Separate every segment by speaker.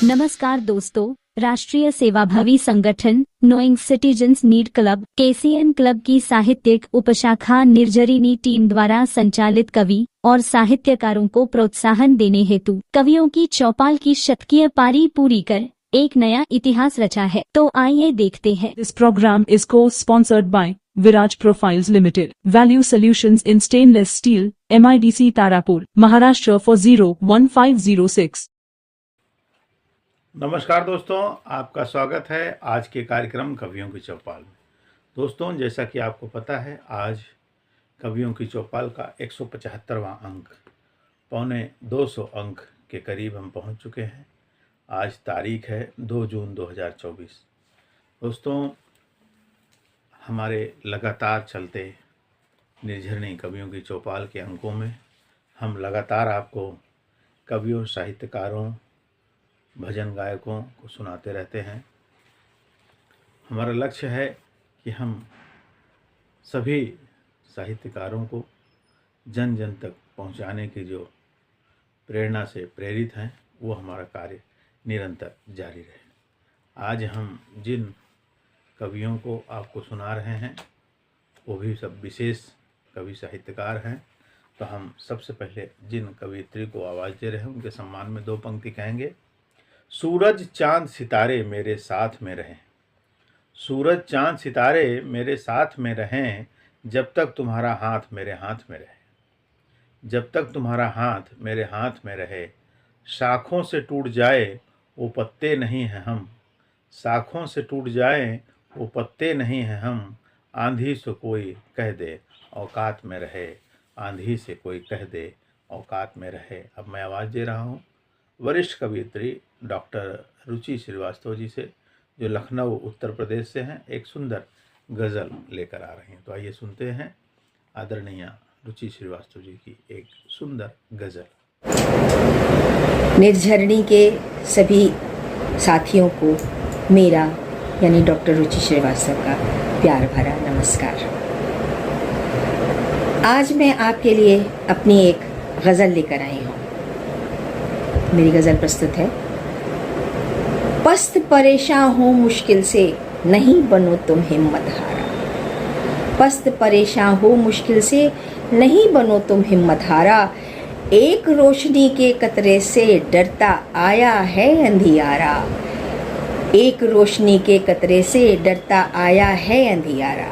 Speaker 1: नमस्कार दोस्तों, राष्ट्रीय सेवाभावी संगठन knowing citizens need club KCN club की साहित्यिक उपशाखा निर्झरिनी टीम द्वारा संचालित कवि और साहित्यकारों को प्रोत्साहन देने हेतु कवियों की चौपाल की शतकीय पारी पूरी कर एक नया इतिहास रचा है। तो आइए देखते हैं।
Speaker 2: This program is co-sponsored by Viraj Profiles Limited, Value Solutions in Stainless Steel, MIDC Tarapur, Maharashtra for 01506।
Speaker 3: नमस्कार दोस्तों, आपका स्वागत है आज के कार्यक्रम कवियों की चौपाल में। दोस्तों, जैसा कि आपको पता है, आज कवियों की चौपाल का 175वां अंक, पौने 200 अंक के करीब हम पहुंच चुके हैं। आज तारीख है 2 जून 2024। दोस्तों, हमारे लगातार चलते निर्झरिनी कवियों की चौपाल के अंकों में हम लगातार आपको कवियों, साहित्यकारों, भजन गायकों को सुनाते रहते हैं। हमारा लक्ष्य है कि हम सभी साहित्यकारों को जन जन तक पहुंचाने की जो प्रेरणा से प्रेरित हैं, वो हमारा कार्य निरंतर जारी रहे। आज हम जिन कवियों को आपको सुना रहे हैं, वो भी सब विशेष कवि साहित्यकार हैं। तो हम सबसे पहले जिन कवियत्री को आवाज़ दे रहे हैं, उनके सम्मान में 2 पंक्ति कहेंगे। सूरज चांद सितारे मेरे साथ में रहें, सूरज चांद सितारे मेरे साथ में रहें, जब तक तुम्हारा हाथ मेरे हाथ में रहे, जब तक तुम्हारा हाथ मेरे हाथ में रहे। शाखों से टूट जाए वो पत्ते नहीं हैं हम, शाखों से टूट जाए वो पत्ते नहीं हैं हम। आंधी से कोई कह दे औकात में रहे, आंधी से कोई कह दे औकात में रहे। अब मैं आवाज़ दे रहा हूँ वरिष्ठ कवियत्री डॉक्टर रुचि श्रीवास्तव जी से, जो लखनऊ उत्तर प्रदेश से हैं। एक सुंदर गज़ल लेकर आ रही हैं। तो आइए सुनते हैं आदरणीय रुचि श्रीवास्तव जी की एक सुंदर गज़ल।
Speaker 4: निर्झरिनी के सभी साथियों को मेरा यानी डॉक्टर रुचि श्रीवास्तव का प्यार भरा नमस्कार। आज मैं आपके लिए अपनी एक गज़ल लेकर आई हूँ। मेरी गज़ल प्रस्तुत है। पस्त परेशान हो मुश्किल से, नहीं बनो तुम हिम्मत हारा। पस्त परेशान हो मुश्किल से, नहीं बनो तुम हिम्मत हारा। एक रोशनी के कतरे से डरता आया है अंधियारा। एक रोशनी के कतरे से डरता आया है अंधियारा।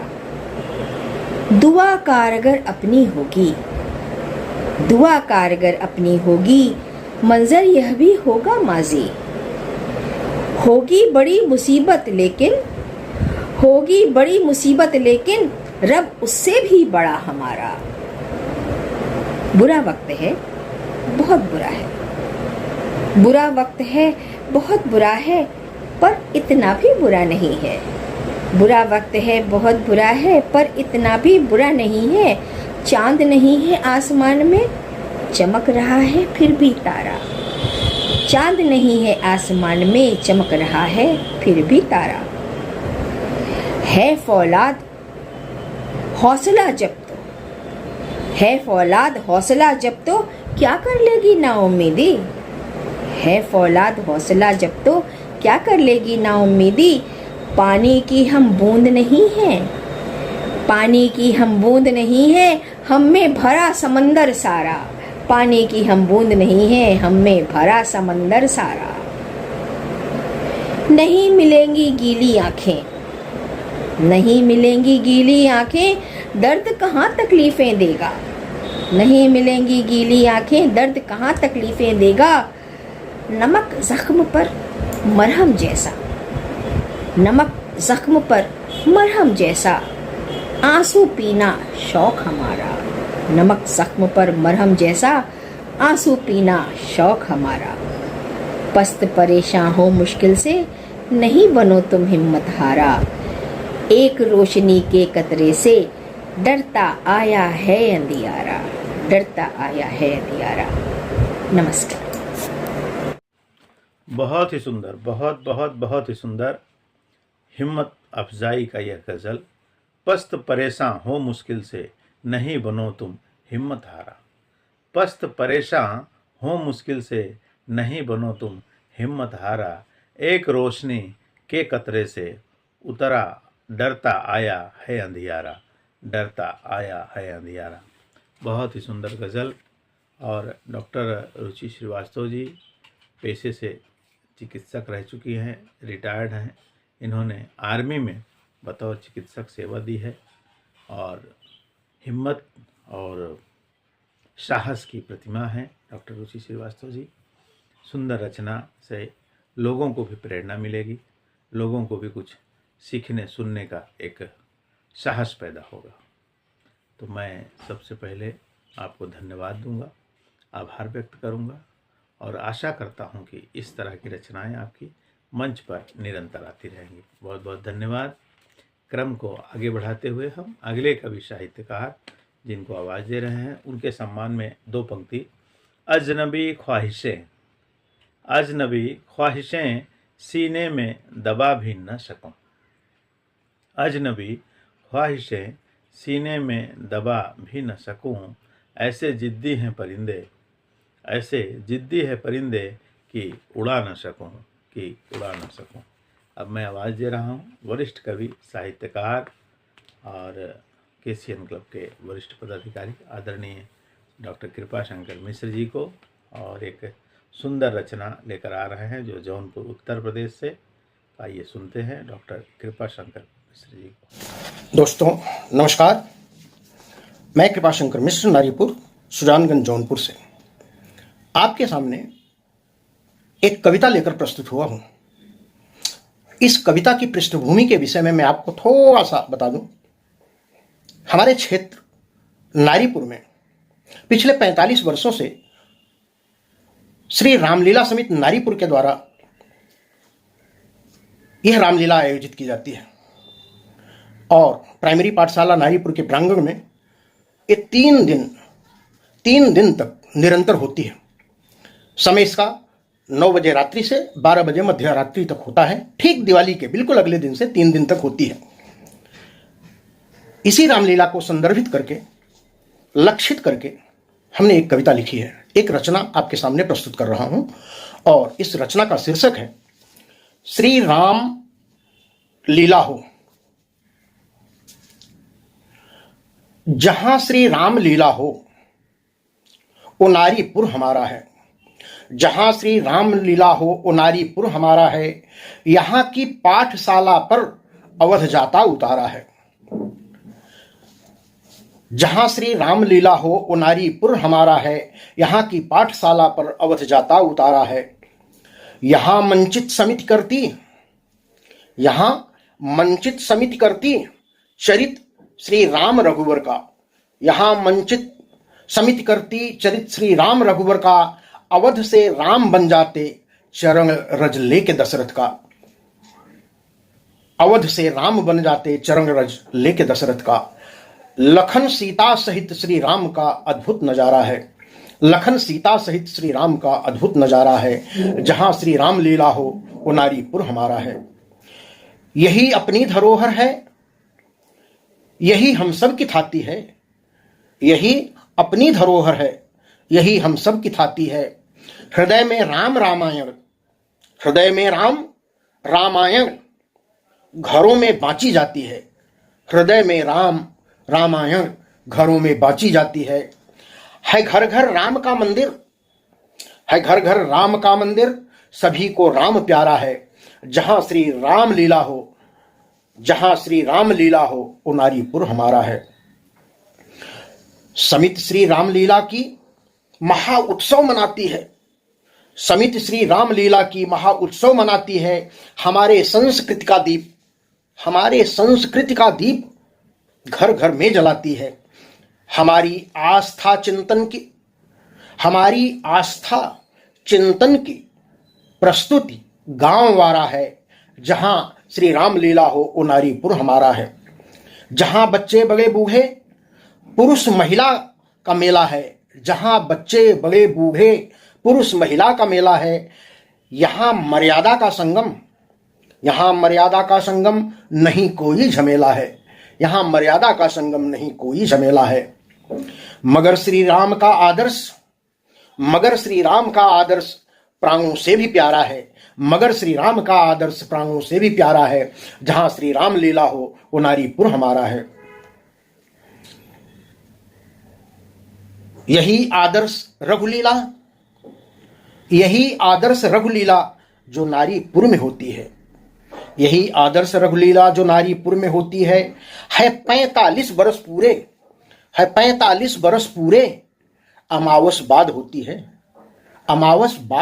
Speaker 4: दुआ कारगर अपनी होगी, दुआ कारगर अपनी होगी, मंजर यह भी होगा माजी। होगी बड़ी मुसीबत लेकिन, होगी बड़ी मुसीबत लेकिन, रब उससे भी बड़ा हमारा। बुरा वक्त है, बहुत बुरा है, बुरा वक्त है, बहुत बुरा है, पर इतना भी बुरा नहीं है। बुरा वक्त है, बहुत बुरा है, पर इतना भी बुरा नहीं है। चांद नहीं है आसमान में, चमक रहा है फिर भी तारा। चांद नहीं है आसमान में, चमक रहा है फिर भी तारा। है फौलाद हौसला जब तो, है फौलाद हौसला जब तो, क्या कर लेगी नाउम्मीदी। है फौलाद हौसला जब तो, क्या कर लेगी नाउम्मीदी। पानी की हम बूंद नहीं है, पानी की हम बूंद नहीं है, हम में भरा समंदर सारा। पानी की हम बूंद नहीं है, हम में भरा समंदर सारा। नहीं मिलेंगी गीली आंखें, नहीं मिलेंगी गीली आंखें, दर्द कहाँ तकलीफें देगा। नहीं मिलेंगी गीली आंखें, दर्द कहाँ तकलीफें देगा। नमक जख्म पर मरहम जैसा, नमक जख्म पर मरहम जैसा, आंसू पीना शौक हमारा। नमक जख्म पर मरहम जैसा, आंसू पीना शौक हमारा। पस्त परेशान हो मुश्किल से, नहीं बनो तुम हिम्मत हारा। एक रोशनी के कतरे से डरता आया है अंधियारा, डरता आया है अंधियारा। नमस्कार।
Speaker 3: बहुत ही सुंदर, बहुत बहुत बहुत ही सुंदर हिम्मत अफजाई का यह गज़ल पस्त परेशान हो मुश्किल से, नहीं बनो तुम हिम्मत हारा। पस्त परेशान हो मुश्किल से, नहीं बनो तुम हिम्मत हारा। एक रोशनी के कतरे से उतरा, डरता आया है अंधियारा, डरता आया है अंधियारा। बहुत ही सुंदर गज़ल। और डॉक्टर रुचि श्रीवास्तव जी पेशे से चिकित्सक रह चुकी हैं, रिटायर्ड हैं। इन्होंने आर्मी में बतौर चिकित्सक सेवा दी है और हिम्मत और साहस की प्रतिमा है डॉक्टर रुचि श्रीवास्तव जी। सुंदर रचना से लोगों को भी प्रेरणा मिलेगी, लोगों को भी कुछ सीखने सुनने का एक साहस पैदा होगा। तो मैं सबसे पहले आपको धन्यवाद दूंगा, आभार व्यक्त करूंगा और आशा करता हूं कि इस तरह की रचनाएं आपकी मंच पर निरंतर आती रहेंगी। बहुत बहुत धन्यवाद। क्रम को आगे बढ़ाते हुए हम अगले कवि साहित्यकार जिनको आवाज़ दे रहे हैं उनके सम्मान में दो पंक्ति। अजनबी ख्वाहिशें, अजनबी ख्वाहिशें सीने में दबा भी न सकूं। अजनबी ख्वाहिशें सीने में दबा भी न सकूं। ऐसे जिद्दी हैं परिंदे, ऐसे जिद्दी है परिंदे कि उड़ा न सकूं, कि उड़ा न सकूं। अब मैं आवाज़ दे रहा हूं वरिष्ठ कवि साहित्यकार और केसीएन क्लब के वरिष्ठ पदाधिकारी आदरणीय डॉक्टर कृपाशंकर मिश्र जी को, और एक सुंदर रचना लेकर आ रहे हैं जो जौनपुर उत्तर प्रदेश से। आइए सुनते हैं डॉक्टर कृपाशंकर मिश्र जी को।
Speaker 5: दोस्तों नमस्कार, मैं कृपाशंकर मिश्र नारीपुर सुजानगंज जौनपुर से आपके सामने एक कविता लेकर प्रस्तुत हुआ हूं। इस कविता की पृष्ठभूमि के विषय में मैं आपको थोड़ा सा बता दूं। हमारे क्षेत्र नारीपुर में पिछले 45 वर्षों से श्री रामलीला समिति नारीपुर के द्वारा यह रामलीला आयोजित की जाती है और प्राइमरी पाठशाला नारीपुर के प्रांगण में ये 3 दिन तक निरंतर होती है। समय इसका 9 बजे रात्रि से 12 बजे मध्य रात्रि तक होता है। ठीक दिवाली के बिल्कुल अगले दिन से 3 दिन तक होती है। इसी रामलीला को संदर्भित करके, लक्षित करके हमने एक कविता लिखी है, एक रचना आपके सामने प्रस्तुत कर रहा हूं। और इस रचना का शीर्षक है श्री राम लीला हो। जहां श्री राम लीला हो वो नारीपुर हमारा है। जहां श्री राम लीला हो वो नारीपुर हमारा है। यहां की पाठशाला पर अवध जाता उतारा है। जहां श्री राम लीला हो वो नारीपुर हमारा है। यहां की पाठशाला पर अवध जाता उतारा है। यहां मंचित समिति करती, यहां मंचित समिति करती चरित श्री राम रघुवर का। यहां मंचित समिति करती चरित श्री राम रघुवर का। अवध से राम बन जाते चरण रज लेके दशरथ का। अवध से राम बन जाते चरण रज लेके दशरथ का। लखन सीता सहित श्री राम का अद्भुत नजारा है। लखन सीता सहित श्री राम का अद्भुत नजारा है। जहां श्री राम लीला हो वो नारीपुर हमारा है। यही अपनी धरोहर है, यही हम सब की थाती है। यही अपनी धरोहर है, यही हम सब की थाती है। हृदय में राम रामायण, हृदय में राम रामायण घरों में बांची जाती है। हृदय में राम रामायण घरों में बांची जाती है। घर घर राम का मंदिर, है घर घर राम का मंदिर। सभी को राम प्यारा है। जहां श्री राम लीला हो, जहां श्री राम लीला हो वो नारीपुर हमारा है। समिति श्री रामलीला की महा उत्सव मनाती है। समिति श्री रामलीला की महा उत्सव मनाती है। हमारे संस्कृति का दीप, हमारे संस्कृति का दीप घर घर में जलाती है। हमारी आस्था चिंतन की, हमारी आस्था चिंतन की प्रस्तुति गांव वारा है। जहां श्री रामलीला हो वो नारीपुर हमारा है। जहां बच्चे बड़े बूढ़े पुरुष महिला का मेला है। जहां बच्चे बड़े बूढ़े पुरुष महिला का मेला है। यहां मर्यादा का संगम, यहां मर्यादा का संगम नहीं कोई झमेला है। यहाँ मर्यादा का संगम नहीं कोई झमेला है। मगर श्री राम का आदर्श प्राणों से भी प्यारा है। मगर श्री राम का आदर्श प्राणों से भी प्यारा है। जहां श्री राम लीला हो वो नारीपुर हमारा है। यही आदर्श रघुलीला जो नारीपुर में होती है। यही आदर्श रघुलीला जो नारीपुर में होती है 45 बरस पूरे अमावस बाद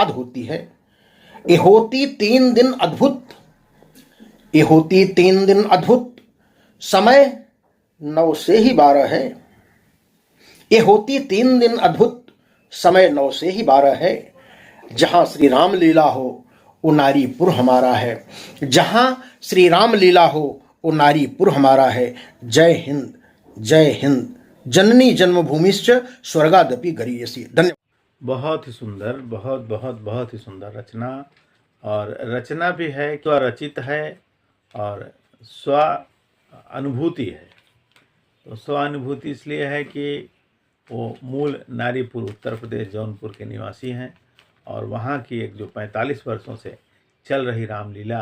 Speaker 5: होती है। ये होती 3 दिन अद्भुत समय 9 से ही 12 है। ये होती 3 दिन अद्भुत समय 9 से ही 12 है। जहां श्री राम लीला हो वो नारीपुर हमारा है। जहां श्री राम लीला हो वो नारीपुर हमारा है। जय हिंद, जय हिंद। जननी जन्मभूमिश्च स्वर्गादपि गरीयसी। धन्यवाद।
Speaker 3: बहुत ही सुंदर, बहुत ही सुंदर रचना, और रचना भी है, स्वरचित है और स्व अनुभूति है। तो स्व अनुभूति इसलिए है कि वो मूल नारीपुर उत्तर प्रदेश जौनपुर के निवासी हैं, और वहाँ की एक जो 45 वर्षों से चल रही रामलीला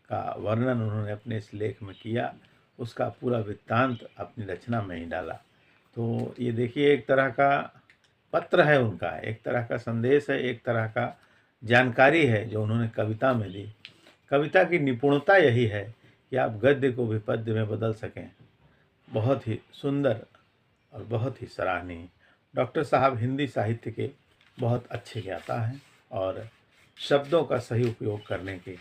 Speaker 3: का वर्णन उन्होंने अपने इस लेख में किया, उसका पूरा वृत्तांत अपनी रचना में ही डाला। तो ये देखिए, एक तरह का पत्र है उनका, एक तरह का संदेश है, एक तरह का जानकारी है जो उन्होंने कविता में दी। कविता की निपुणता यही है कि आप गद्य को भी पद्य में बदल सकें। बहुत ही सुंदर और बहुत ही सराहनीय। डॉक्टर साहब हिंदी साहित्य के बहुत अच्छे ज्ञाता हैं और शब्दों का सही उपयोग करने के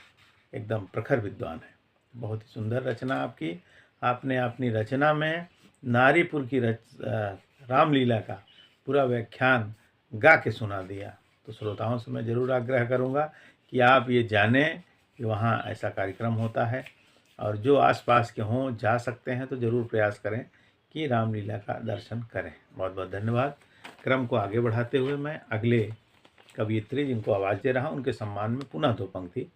Speaker 3: एकदम प्रखर विद्वान हैं। बहुत ही सुंदर रचना आपकी। आपने अपनी रचना में नारीपुर की रामलीला का पूरा व्याख्यान गा के सुना दिया। तो श्रोताओं से मैं ज़रूर आग्रह करूंगा कि आप ये जानें कि वहाँ ऐसा कार्यक्रम होता है, और जो आसपास के हों, जा सकते हैं तो ज़रूर प्रयास करें कि रामलीला का दर्शन करें। बहुत बहुत धन्यवाद। क्रम को आगे बढ़ाते हुए मैं अगले कवियत्री जिनको आवाज़ दे रहा हूँ उनके सम्मान में पुनः 2 पंक्ति।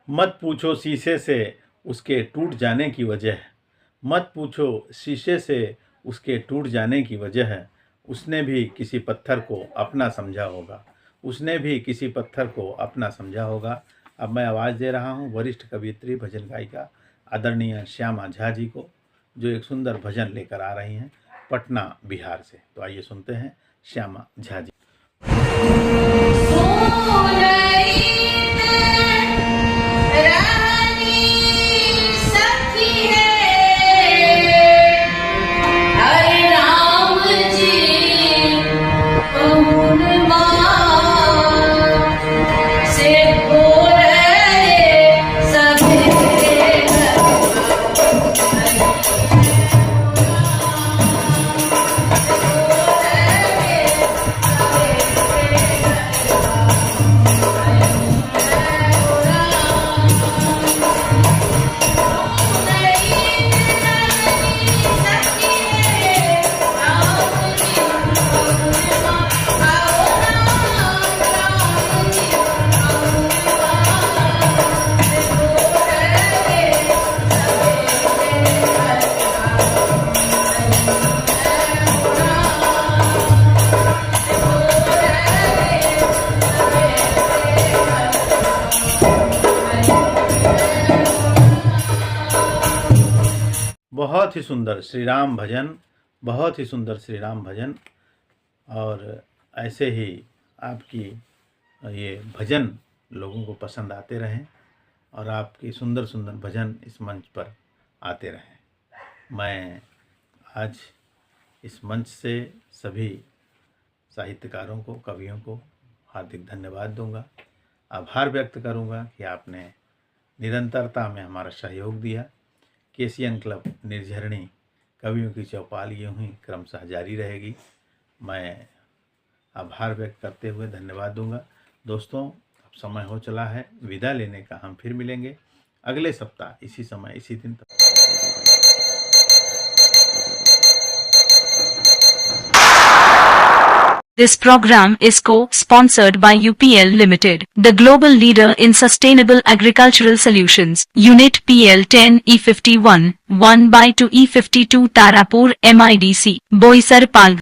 Speaker 3: मत पूछो शीशे से उसके टूट जाने की वजह, मत पूछो शीशे से उसके टूट जाने की वजह है। उसने भी किसी पत्थर को अपना समझा होगा, उसने भी किसी पत्थर को अपना समझा होगा। अब मैं आवाज़ दे रहा हूँ वरिष्ठ कवियत्री भजन गायिका आदरणीय श्यामा झा जी को, जो एक सुंदर भजन लेकर आ रही हैं पटना बिहार से। तो आइए सुनते हैं श्यामा झा जी। बहुत ही सुंदर श्री राम भजन, बहुत ही सुंदर श्री राम भजन। और ऐसे ही आपकी ये भजन लोगों को पसंद आते रहें और आपकी सुंदर सुंदर भजन इस मंच पर आते रहें। मैं आज इस मंच से सभी साहित्यकारों को, कवियों को हार्दिक धन्यवाद दूंगा, आभार व्यक्त करूंगा कि आपने निरंतरता में हमारा सहयोग दिया। केसीएन क्लब निर्झरणी कवियों की चौपाल यूँ ही क्रमशः जारी रहेगी। मैं आभार व्यक्त करते हुए धन्यवाद दूंगा। दोस्तों, अब समय हो चला है विदा लेने का। हम फिर मिलेंगे अगले सप्ताह इसी समय इसी दिन तक।
Speaker 2: This program is co-sponsored by UPL Limited, the global leader in sustainable agricultural solutions. Unit PL10 E51, 1/2 E52 Tarapur MIDC, Boisar Palg.